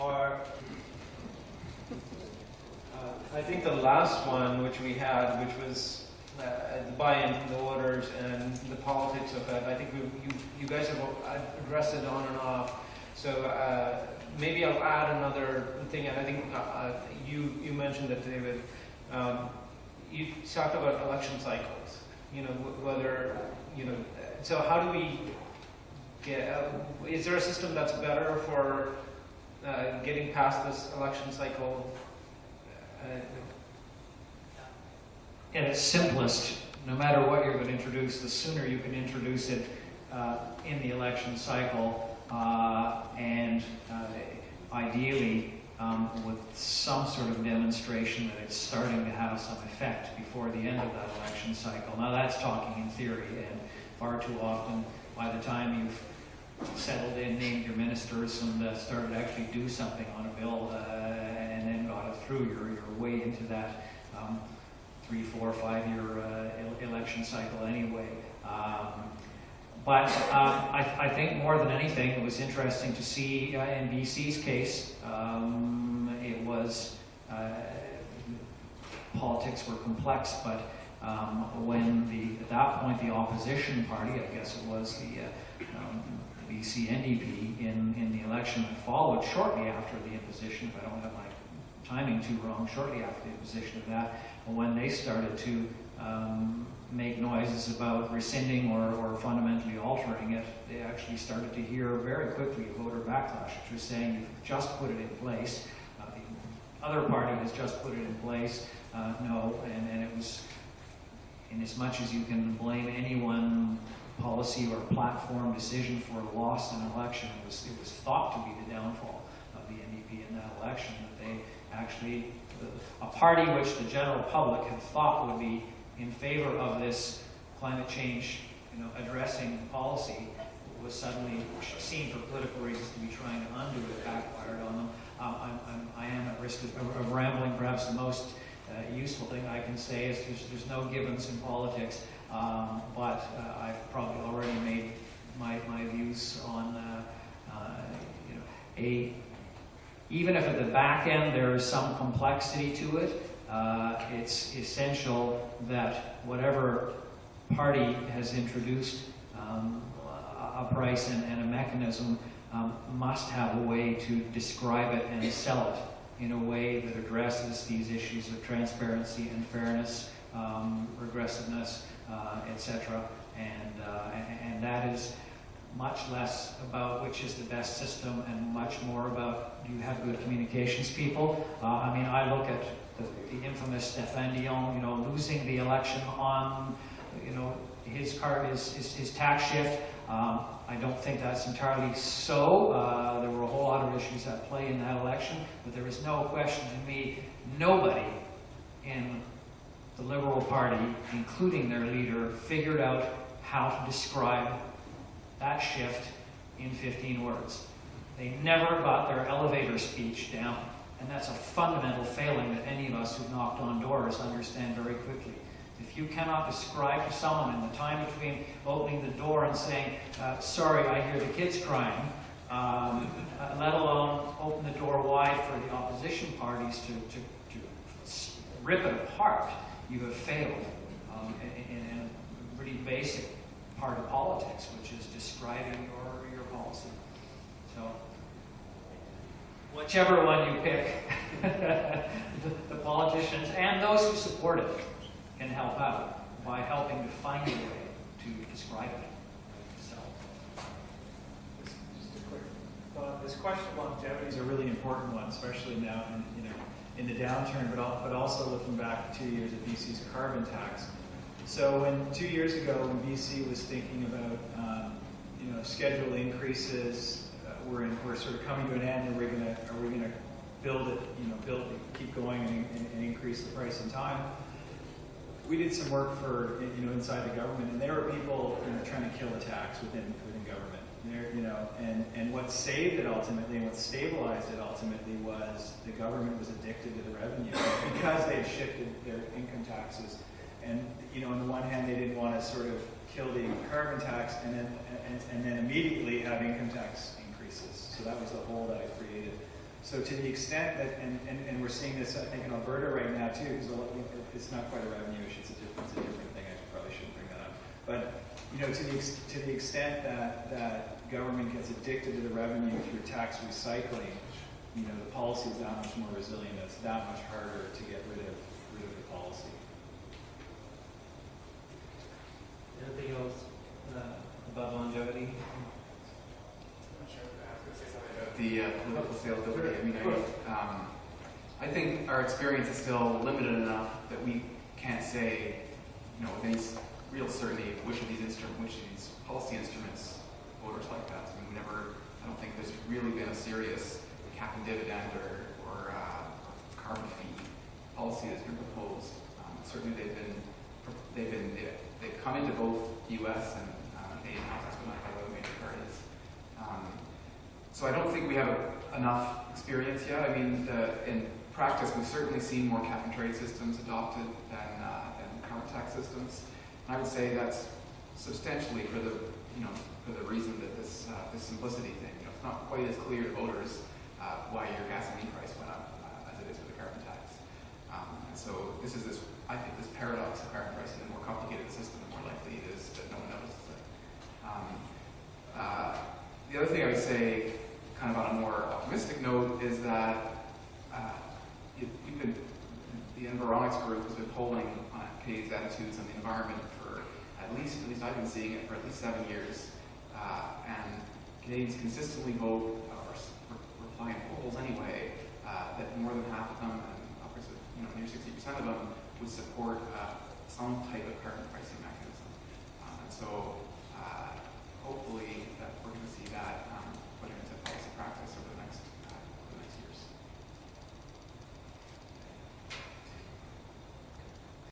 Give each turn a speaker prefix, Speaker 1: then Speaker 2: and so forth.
Speaker 1: Or I think the last one which we had, which was the buy-in from the voters and the politics of it, I think you guys have addressed it on and off. So maybe I'll add another thing, and I think you mentioned that, David. You talked about election cycles. Whether So how do we get? Is there a system that's better for getting past this election cycle?
Speaker 2: At its simplest, no matter what you're going to introduce, the sooner you can introduce it in the election cycle, and ideally with some sort of demonstration that it's starting to have some effect before the end of that election cycle. Now that's talking in theory, and far too often, by the time you've settled in, named your ministers, and started to actually do something on a bill, and then got it through, you're way into that 3, 4, 5 year election cycle anyway. But I think more than anything, it was interesting to see in BC's case, it was, politics were complex, but when at that point the opposition party, I guess it was the BC NDP in the election that followed shortly after the imposition, if I don't have my timing too wrong, shortly after the imposition of that, when they started to make noises about rescinding or fundamentally altering it, they actually started to hear very quickly a voter backlash, which was saying, you've just put it in place, the other party has just put it in place, no, and it was, in as much as you can blame any one policy or platform decision for a loss in an election, it was thought to be the downfall of the NDP in that election, that they actually, a party which the general public had thought would be in favor of this climate change, addressing policy, was suddenly seen for political reasons to be trying to undo it, backfired on them. I am at risk of rambling. Perhaps the most useful thing I can say is there's no givens in politics, but I've probably already made my views on even if at the back end there is some complexity to it, it's essential that whatever party has introduced a price and a mechanism must have a way to describe it and sell it in a way that addresses these issues of transparency and fairness, regressiveness, etc. And that is much less about which is the best system and much more about, do you have good communications people? I look at the infamous Stéphane Dion, losing the election on, his tax shift. I don't think that's entirely so. There were a whole lot of issues at play in that election, but there is no question to me, nobody in the Liberal Party, including their leader, figured out how to describe that shift in 15 words. They never got their elevator speech down. And that's a fundamental failing that any of us who've knocked on doors understand very quickly. If you cannot describe to someone in the time between opening the door and saying, sorry, I hear the kids crying, let alone open the door wide for the opposition parties to rip it apart, you have failed in a pretty basic part of politics, which is describing your policy. So, whichever one you pick, the politicians and those who support it can help out by helping to find a way to describe it. So,
Speaker 3: just a quick thought. This question of longevity is a really important one, especially now in the downturn, but also looking back 2 years at BC's carbon tax. So when 2 years ago, when BC was thinking about schedule increases, we're sort of coming to an end. Are we going to build it? Keep going and increase the price in time. We did some work for inside the government, and there were people trying to kill the tax within government. And what saved it ultimately, and what stabilized it ultimately, was the government was addicted to the revenue because they had shifted their income taxes. And on the one hand, they didn't want to sort of kill the carbon tax and then immediately have income tax increases. So that was the hole that it created. So to the extent that, and we're seeing this, I think, in Alberta right now too, because it's not quite a revenue issue, it's a different thing. I probably shouldn't bring that up. But to the extent that government gets addicted to the revenue through tax recycling, the policy is that much more resilient. It's that much harder to get rid of the policy.
Speaker 1: Anything else about longevity?
Speaker 4: The political saleability. I mean, I think our experience is still limited enough that we can't say, with any real certainty which of these policy instruments voters like that. I mean, I don't think there's really been a serious cap and dividend or carbon fee policy that's been proposed. Certainly, they've come into both U.S. and Canadian houses, but not by the major parties. So I don't think we have enough experience yet. I mean, in practice, we've certainly seen more cap and trade systems adopted than carbon tax systems. And I would say that's substantially for the reason that this simplicity thing. It's not quite as clear to voters why your gasoline price went up as it is with the carbon tax. And so I think this paradox of carbon pricing, the more complicated the system, the more likely it is that no one notices it. The other thing I would say, kind of on a more optimistic note, is that the Environics group has been polling on Canadians' attitudes on the environment for at least I've been seeing it for at least 7 years. And Canadians consistently vote, or